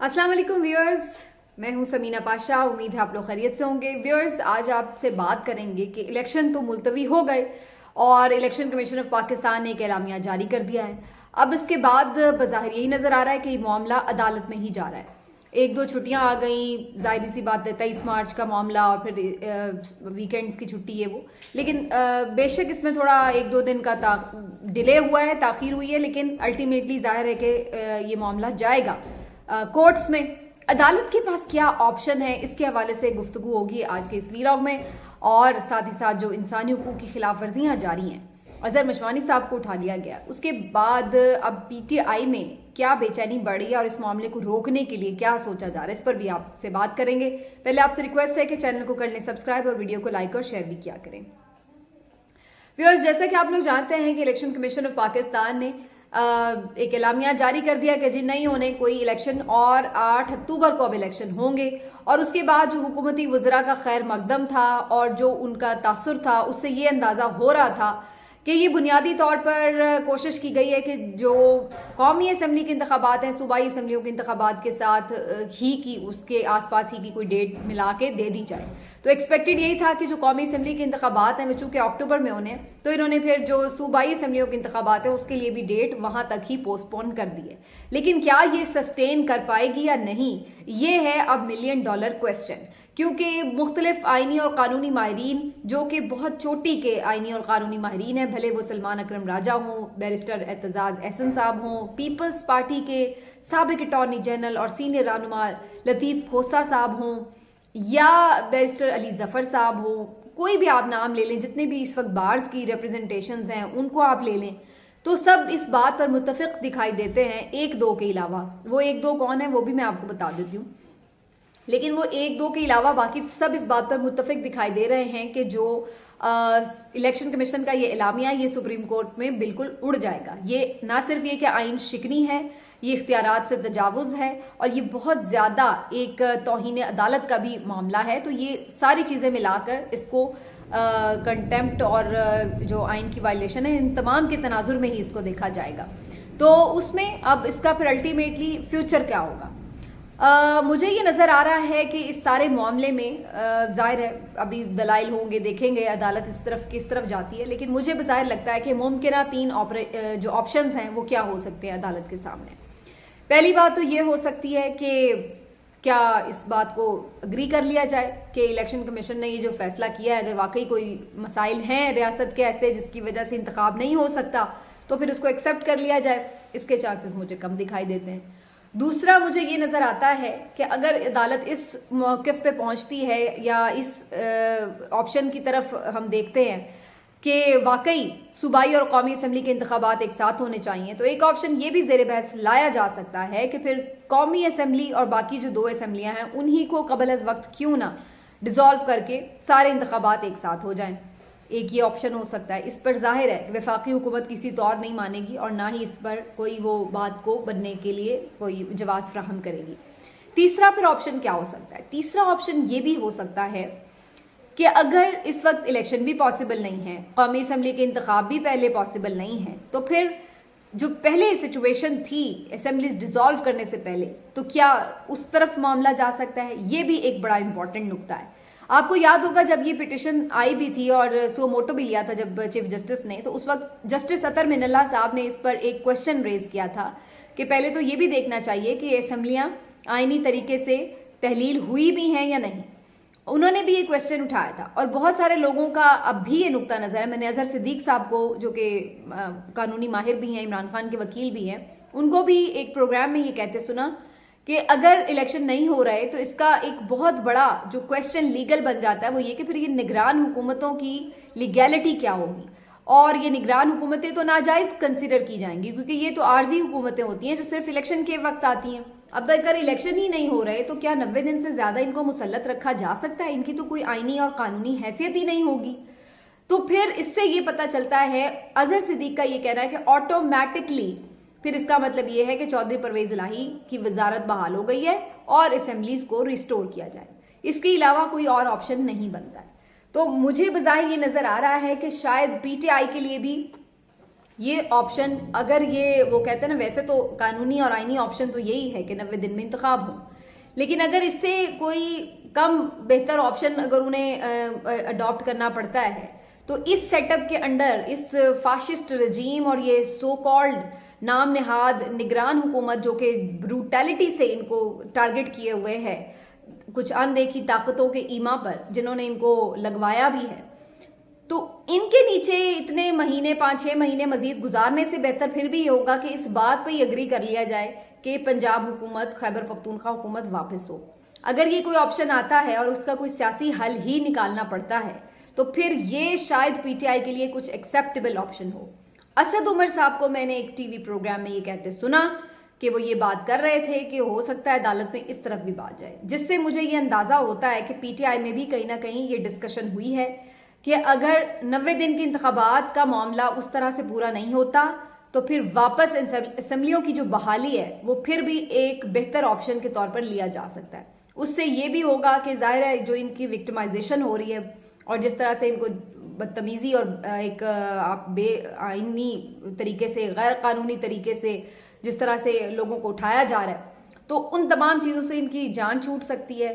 अस्सलाम वालेकुम व्यूअर्स, मैं हूं समीना पाशा। उम्मीद है आप लोग खैरियत से होंगे। व्यूअर्स, आज आपसे बात करेंगे कि इलेक्शन तो मुलतवी हो गए और इलेक्शन कमीशन ऑफ पाकिस्तान ने एक एलामिया जारी कर दिया है। अब इसके बाद बज़ाहिर यही नजर आ रहा है कि मामला अदालत में ही जा रहा है। एक दो छुट्टियां आ गई, जाहिर सी बात है 23 मार्च का मामला और फिर वीकेंड्स की छुट्टी है वो। लेकिन बेशक इसमें थोड़ा एक दो दिन का डिले हुआ है, ताखीर हुई है, लेकिन अल्टीमेटली जाहिर है कि ये मामला जाएगा कोर्ट्स में। अदालत के पास क्या ऑप्शन है, इसके हवाले से गुफ्तगू होगी आज के इस वीलॉग में। और साथ ही साथ जो इंसानी हुकूक की खिलाफ वर्जियां जारी हैं, अजहर मशवानी साहब को उठा लिया गया, उसके बाद अब पीटीआई में क्या बेचैनी बढ़ी है और इस मामले को रोकने के लिए क्या सोचा जा रहा है, इस पर भी आपसे बात करेंगे। पहले आपसे रिक्वेस्ट है कि चैनल को कर लें सब्सक्राइब और वीडियो को लाइक और शेयर भी किया करें। व्यूअर्स, जैसा कि आप लोग जानते हैं कि इलेक्शन कमीशन ऑफ पाकिस्तान ने एक एलामिया जारी कर दिया कि जी नहीं होने कोई इलेक्शन और 8 अक्टूबर को अब इलेक्शन होंगे। और उसके बाद जो हुकूमती वज़रा का खैर मकदम था और जो उनका तासुर था, उससे ये अंदाजा हो रहा था कि ये बुनियादी तौर पर कोशिश की गई है कि जो कौमी असम्बली के इंतखाबात हैं, सूबाई असम्बलियों के इंतखाबात के साथ ही की उसके आसपास ही की कोई डेट मिला के दे दी जाए। तो एक्सपेक्टेड यही था कि जो कौमी असम्बली के इंतखाबात हैं वो चूंकि अक्टूबर में होने, तो इन्होंने फिर जो सूबाई असम्बलियों के इंतखाबात हैं उसके लिए भी डेट वहां तक ही पोस्टपोन कर दी है। लेकिन क्या ये सस्टेन कर पाएगी या नहीं, ये है अब $1 मिलियन क्वेश्चन। क्योंकि मुख्तलिफ आइनी और कानूनी माहिरीन जो कि बहुत चोटी के आइनी और कानूनी माहिरीन हैं, भले वो सलमान अकरम राजा हों, बैरिस्टर एतजाज एहसन साहब हों, पीपल्स पार्टी के साबिक अटॉर्नी जनरल और सीनियर रहनुमा लतीफ़ खोसा साहब हों, या बैरिस्टर अली जफर साहब हो, कोई भी आप नाम ले लें, जितने भी इस वक्त बार्स की रिप्रेजेंटेशंस हैं उनको आप ले लें, तो सब इस बात पर मुत्तफिक दिखाई देते हैं, एक दो के अलावा। वो एक दो कौन है वो भी मैं आपको बता देती हूँ, लेकिन वो एक दो के अलावा बाकी सब इस बात पर मुत्तफिक दिखाई दे रहे हैं कि जो इलेक्शन कमीशन का ये एलामिया ये सुप्रीम कोर्ट में बिल्कुल उड़ जाएगा। ये ना सिर्फ ये कि आइन शिकनी है, ये इख्तियारात से तजावुज है और ये बहुत ज्यादा एक तौहीन अदालत का भी मामला है। तो ये सारी चीजें मिलाकर इसको कंटेम्प्ट और जो आइन की वायलेशन है, इन तमाम के तनाजुर में ही इसको देखा जाएगा। तो उसमें अब इसका फिर अल्टीमेटली फ्यूचर क्या होगा। मुझे ये नजर आ रहा है कि इस सारे मामले में जाहिर है अभी दलाइल होंगे, देखेंगे अदालत इस तरफ किस तरफ जाती है, लेकिन मुझे बज़ाहिर लगता है कि मुमकिन 3 जो ऑप्शंस हैं वो क्या हो सकते हैं अदालत के सामने। पहली बात तो ये हो सकती है कि क्या इस बात को अग्री कर लिया जाए कि इलेक्शन कमीशन ने ये जो फैसला किया है, अगर वाकई कोई मसाइल हैं रियासत के ऐसे जिसकी वजह से इंतखाब नहीं हो सकता, तो फिर उसको एक्सेप्ट कर लिया जाए। इसके चांसेस मुझे कम दिखाई देते हैं। दूसरा, मुझे ये नजर आता है कि अगर अदालत इस मौक़िफ़ पे पहुंचती है या इस ऑप्शन की तरफ हम देखते हैं कि वाकई सूबाई और कौमी असम्बली के इंतखाबात एक साथ होने चाहिए, तो एक ऑप्शन ये भी ज़ेर बहस लाया जा सकता है कि फिर कौमी असम्बली और बाकी जो 2 असम्बलियाँ हैं उन्हीं को कबल अज़ वक्त क्यों ना डिज़ोल्व करके सारे इंतखाबात एक साथ हो जाएं। एक ये ऑप्शन हो सकता है। इस पर जाहिर है कि वफाकी हुकूमत किसी तौर नहीं मानेगी और ना ही इस पर कोई वो बात को बनने के लिए कोई जवाब फ्राहम करेगी। तीसरा फिर ऑप्शन क्या हो सकता है? तीसरा ऑप्शन ये भी हो सकता है कि अगर इस वक्त इलेक्शन भी पॉसिबल नहीं है, कौमी असम्बली के इंतखाब भी पहले पॉसिबल नहीं है, तो फिर जो पहले सिचुएशन थी असेंबलीज डिसॉल्व करने से पहले, तो क्या उस तरफ मामला जा सकता है? ये भी एक बड़ा इंपॉर्टेंट नुकता है। आपको याद होगा जब ये पिटिशन आई भी थी और सो मोटो भी लिया था जब चीफ जस्टिस ने, तो उस वक्त जस्टिस अतर मिनल्ला साहब ने इस पर एक क्वेश्चन रेज किया था कि पहले तो ये भी देखना चाहिए कि असेंबलियां आईनी तरीके से तहलील हुई भी हैं या नहीं। उन्होंने भी ये क्वेश्चन उठाया था और बहुत सारे लोगों का अब भी ये नुकता नजर है। मैंने अजहर सिद्दीक साहब को, जो कि कानूनी माहिर भी हैं, इमरान खान के वकील भी हैं, उनको भी एक प्रोग्राम में ये कहते सुना कि अगर इलेक्शन नहीं हो रहे तो इसका एक बहुत बड़ा जो क्वेश्चन लीगल बन जाता है वो ये कि फिर ये निगरान हुकूमतों की लीगैलिटी क्या होगी। और ये निगरान हुकूमतें तो नाजायज कंसिडर की जाएंगी क्योंकि ये तो आर्जी हुकूमतें होती हैं जो सिर्फ इलेक्शन के वक्त आती हैं। अब अगर इलेक्शन ही नहीं हो रहे तो क्या 90 दिन से ज्यादा इनको मुसल्लत रखा जा सकता है? इनकी तो कोई आईनी और कानूनी हैसियत ही नहीं होगी। तो फिर इससे ये पता चलता है, अजहर सिद्दीक का ये कहना है कि ऑटोमेटिकली फिर इसका मतलब ये है कि चौधरी परवेज इलाही की वजारत बहाल हो गई है और असेंबलीज को रिस्टोर किया जाए। इसके अलावा कोई और ऑप्शन नहीं बनता है। तो मुझे बजाय ये नजर आ रहा है कि शायद पीटीआई के लिए भी ये ऑप्शन, अगर ये वो कहते हैं ना, वैसे तो कानूनी और आईनी ऑप्शन तो यही है कि 90 दिन में इंतखाब हो, लेकिन अगर इससे कोई कम बेहतर ऑप्शन अगर उन्हें अडॉप्ट करना पड़ता है तो इस सेटअप के अंडर इस फाशिस्ट रजीम और ये सो कॉल्ड नाम नेहाद निगरान हुकूमत जो कि ब्रूटैलिटी से इनको टारगेट किए हुए है कुछ अनदेखी ताकतों के ईमा पर, जिन्होंने इनको लगवाया भी है, तो इनके नीचे इतने महीने 5-6 महीने मजीद गुजारने से बेहतर फिर भी ये होगा कि इस बात पर ही अग्री कर लिया जाए कि पंजाब हुकूमत, खैबर पख्तूनख्वा हुकूमत वापस हो। अगर ये कोई ऑप्शन आता है और उसका कोई सियासी हल ही निकालना पड़ता है तो फिर ये शायद पीटीआई के लिए कुछ एक्सेप्टेबल ऑप्शन हो। असद उमर साहब को मैंने एक टीवी प्रोग्राम में ये कहते सुना कि वो ये बात कर रहे थे कि हो सकता है अदालत में इस तरफ भी बात जाए, जिससे मुझे ये अंदाजा होता है कि पीटीआई में भी कहीं ना कहीं ये डिस्कशन हुई है कि अगर 90 दिन के इंतखाबात का मामला उस तरह से पूरा नहीं होता तो फिर वापस असेंबलियों की जो बहाली है वो फिर भी एक बेहतर ऑप्शन के तौर पर लिया जा सकता है। उससे ये भी होगा कि जाहिर है जो इनकी विक्टिमाइजेशन हो रही है और जिस तरह से इनको बदतमीजी और एक आप बेआईनी तरीके से, गैर कानूनी तरीके से जिस तरह से लोगों को उठाया जा रहा है, तो उन तमाम चीज़ों से इनकी जान छूट सकती है।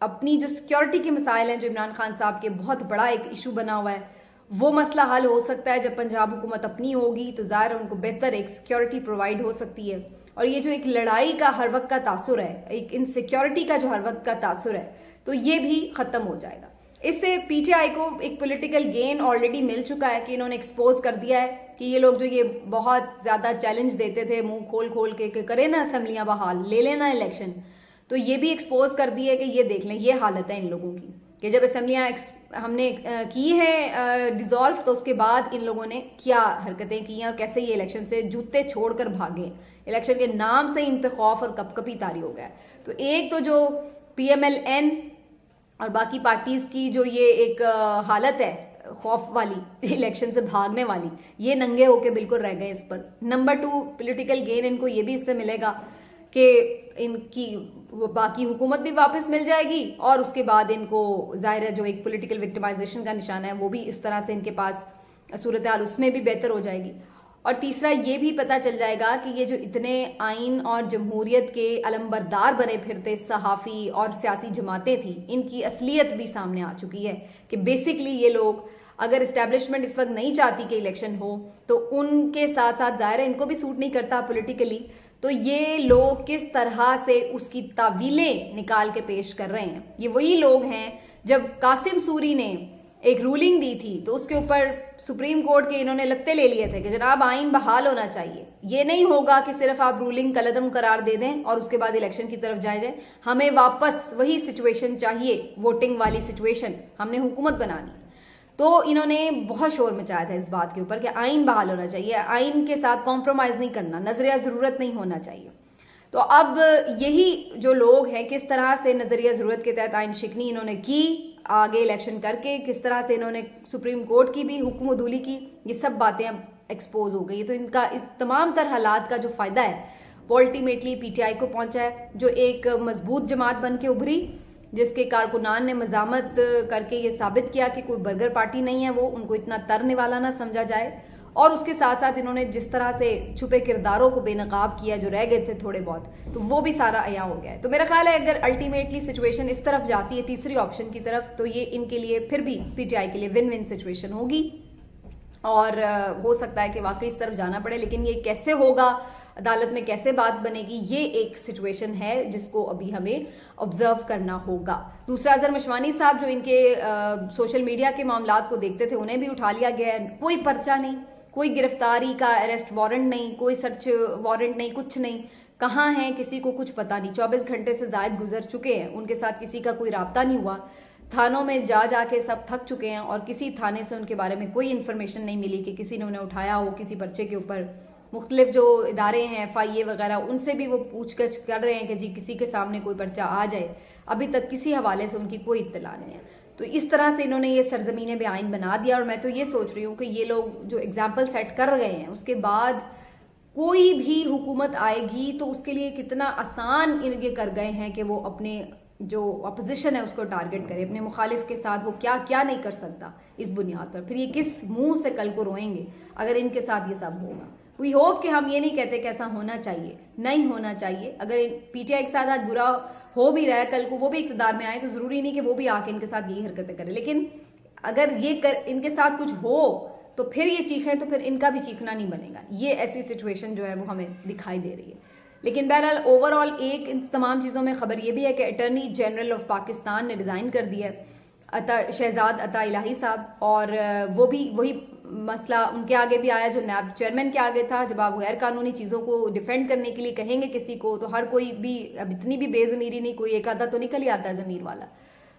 अपनी जो सिक्योरिटी के मसाइल हैं जो इमरान खान साहब के बहुत बड़ा एक इशू बना हुआ है, वो मसला हल हो सकता है जब पंजाब हुकूमत अपनी होगी तो ज़ाहिर है उनको बेहतर एक सिक्योरिटी प्रोवाइड हो सकती है। और ये जो एक लड़ाई का हर वक्त का तासुर है, एक इनसिक्योरिटी का जो हर वक्त का तासुर है, तो ये भी ख़त्म हो जाएगा। इससे पीटीआई को एक पॉलिटिकल गेन ऑलरेडी मिल चुका है कि इन्होंने एक्सपोज कर दिया है कि ये लोग जो ये बहुत ज़्यादा चैलेंज देते थे मुंह खोल खोल के करें ना असेंबलियां बहाल, ले लेना इलेक्शन, तो ये भी एक्सपोज कर दिया है कि ये देख लें, ये हालत है इन लोगों की कि जब असेंबलियां हमने की है डिसॉल्व तो उसके बाद इन लोगों ने क्या हरकतें की हैं और कैसे ये इलेक्शन से जूते छोड़कर भागे। इलेक्शन के नाम से इन पे खौफ और कपकपी तारी हो गया। तो एक तो जो पीएमएलएन और बाकी पार्टीज की जो ये एक हालत है खौफ वाली, इलेक्शन से भागने वाली, ये नंगे होके बिल्कुल रह गए इस पर। नंबर 2, पॉलिटिकल गेन इनको ये भी इससे मिलेगा कि इनकी बाकी हुकूमत भी वापस मिल जाएगी और उसके बाद इनको जाहिर है जो एक पॉलिटिकल विक्टिमाइजेशन का निशान है वो भी इस तरह से इनके पास सूरत हाल उसमें भी बेहतर हो जाएगी। और तीसरा ये भी पता चल जाएगा कि ये जो इतने आइन और जमहूरियत के अलंबरदार बने फिरते सहाफ़ी और सियासी जमातें थी, इनकी असलियत भी सामने आ चुकी है कि बेसिकली ये लोग अगर इस्टेब्लिशमेंट इस वक्त नहीं चाहती कि इलेक्शन हो तो उनके साथ साथ ज़ाहिर है इनको भी सूट नहीं करता पॉलिटिकली, तो ये लोग किस तरह से उसकी तावीलें निकाल के पेश कर रहे हैं। ये वही लोग हैं जब कासिम सूरी ने एक रूलिंग दी थी तो उसके ऊपर सुप्रीम कोर्ट के इन्होंने लत्ते ले लिए थे कि जनाब आइन बहाल होना चाहिए, ये नहीं होगा कि सिर्फ आप रूलिंग कलअदम करार दे दें और उसके बाद इलेक्शन की तरफ जाए, हमें वापस वही सिचुएशन चाहिए, वोटिंग वाली सिचुएशन, हमने हुकूमत बनानी। तो इन्होंने बहुत शोर मचाया था इस बात के ऊपर कि आइन बहाल होना चाहिए, आइन के साथ कॉम्प्रोमाइज नहीं करना, नजरिया जरूरत नहीं होना चाहिए। तो अब यही जो लोग हैं किस तरह से नजरिया जरूरत के तहत आइन शिकनी इन्होंने की, आगे इलेक्शन करके किस तरह से इन्होंने सुप्रीम कोर्ट की भी हुक्म उदूली की, ये सब बातें अब एक्सपोज हो गई। तो इनका इस तमाम तर हालात का जो फायदा है वो अल्टीमेटली पीटीआई को पहुंचा है, जो एक मजबूत जमात बन के उभरी, जिसके कारकुनान ने मजामत करके ये साबित किया कि कोई बर्गर पार्टी नहीं है वो, उनको इतना तरने वाला ना समझा जाए। और उसके साथ साथ इन्होंने जिस तरह से छुपे किरदारों को बेनकाब किया जो रह गए थे थोड़े बहुत, तो वो भी सारा अया हो गया है। तो मेरा ख्याल है अगर अल्टीमेटली सिचुएशन इस तरफ जाती है तीसरी ऑप्शन की तरफ, तो ये इनके लिए फिर भी पीटीआई के लिए विन विन सिचुएशन होगी और हो सकता है कि वाकई इस तरफ जाना पड़े, लेकिन ये कैसे होगा, अदालत में कैसे बात बनेगी, ये एक सिचुएशन है जिसको अभी हमें ऑब्जर्व करना होगा। दूसरा, अजहर मशवानी साहब जो इनके सोशल मीडिया के मामलात को देखते थे उन्हें भी उठा लिया गया है, कोई पर्चा नहीं, कोई गिरफ्तारी का अरेस्ट वारंट नहीं, कोई सर्च वारंट नहीं, कुछ नहीं, कहाँ हैं किसी को कुछ पता नहीं। 24 घंटे से ज़ायद गुजर चुके हैं, उनके साथ किसी का कोई राब्ता नहीं हुआ, थानों में जा जाके सब थक चुके हैं और किसी थाने से उनके बारे में कोई इन्फॉर्मेशन नहीं मिली कि किसी ने उन्हें उठाया हो किसी पर्चे के ऊपर। मुख्तलिफ जो इदारे हैं FIA वगैरह, उनसे भी वो पूछगछ कर रहे हैं कि जी किसी के सामने कोई पर्चा आ जाए, अभी तक किसी हवाले से उनकी कोई इत्तला नहीं है। तो इस तरह से इन्होंने ये सरजमीन बेआइन बना दिया और मैं तो ये सोच रही हूँ कि ये लोग जो एग्जाम्पल सेट कर रहे हैं उसके बाद कोई भी हुकूमत आएगी तो उसके लिए कितना आसान ये कर गए हैं कि वो अपने जो अपोजिशन है उसको टारगेट करे, अपने मुखालिफ के साथ वो क्या क्या नहीं कर सकता इस बुनियाद पर, फिर ये किस मुंह से कल को रोएंगे अगर इनके साथ ये सब होगा। वी होप कि हम ये नहीं कहते कि ऐसा होना चाहिए, नहीं होना चाहिए। अगर पीटीआई के साथ आज बुरा हो भी रहा है, कल को वो भी इक़्तिदार में आए तो जरूरी नहीं कि वो भी आके इनके साथ यही हरकतें करे, लेकिन अगर इनके साथ कुछ हो तो फिर ये चीखें तो फिर इनका भी चीखना नहीं बनेगा। ये ऐसी सिचुएशन जो है वो हमें दिखाई दे रही है। लेकिन बहरहाल ओवरऑल एक इन तमाम चीज़ों में खबर ये भी है कि अटॉर्नी जनरल ऑफ पाकिस्तान ने रिज़ाइन कर दिया है, शहजाद अता इलाही साहब, और वो भी वही मसला उनके आगे भी आया जो नैब चेयरमैन के आगे था। जब आप गैर कानूनी चीज़ों को डिफेंड करने के लिए कहेंगे किसी को तो हर कोई भी, अब इतनी भी बेज़मीरी नहीं, कोई एक आधा तो निकल ही आता है ज़मीर वाला।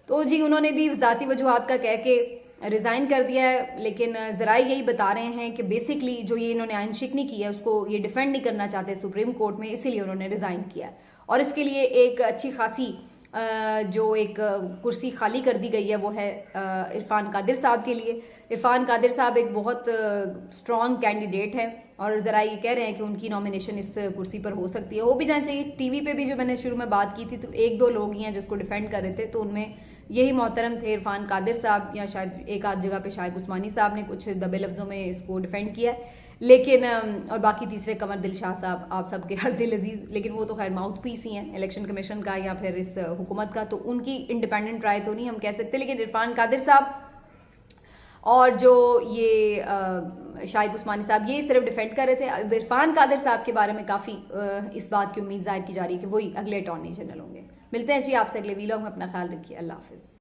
तो जी उन्होंने भी ज़ाती वजूहात का कह के रिज़ाइन कर दिया है, लेकिन ज़राए यही बता रहे हैं कि बेसिकली जो ये इन्होंने आयन शिकनी की है उसको ये डिफेंड नहीं करना चाहते सुप्रीम कोर्ट में, इसीलिए उन्होंने रिज़ाइन किया। और इसके लिए एक अच्छी खासी जो एक कुर्सी खाली कर दी गई है वो है इरफान कादिर साहब के लिए। इरफान कादिर साहब एक बहुत स्ट्रॉन्ग कैंडिडेट हैं और ज़रा ये कह रहे हैं कि उनकी नॉमिनेशन इस कुर्सी पर हो सकती है, हो भी जाना चाहिए। टीवी पे भी जो मैंने शुरू में बात की थी तो एक दो लोग ही हैं जिसको डिफेंड कर रहे थे, तो उनमें यही मोहतरम थे इरफान कादिर साहब, या शायद एक आध जगह पे शायद उस्मानी साहब ने कुछ दबे लफ्ज़ों में इसको डिफेंड किया है, लेकिन और बाकी तीसरे कमर दिल शाह साहब, आप सबके हर दिल अजीज, लेकिन वो तो खैर माउथ पीस ही हैं इलेक्शन कमीशन का या फिर इस हुकूमत का, तो उनकी इंडिपेंडेंट राय तो नहीं हम कह सकते। लेकिन इरफान कादिर साहब और जो ये शाहिद उस्मानी साहब ये सिर्फ डिफेंड कर रहे थे। अब इरफान कादिर साहब के बारे में काफ़ी इस बात की उम्मीद जाहिर की जा रही है कि वही अगले अटॉर्नी जनरल होंगे। मिलते हैं जी आपसे अगले वीलॉग में, अपना ख्याल रखिए, अल्लाह हाफिज़।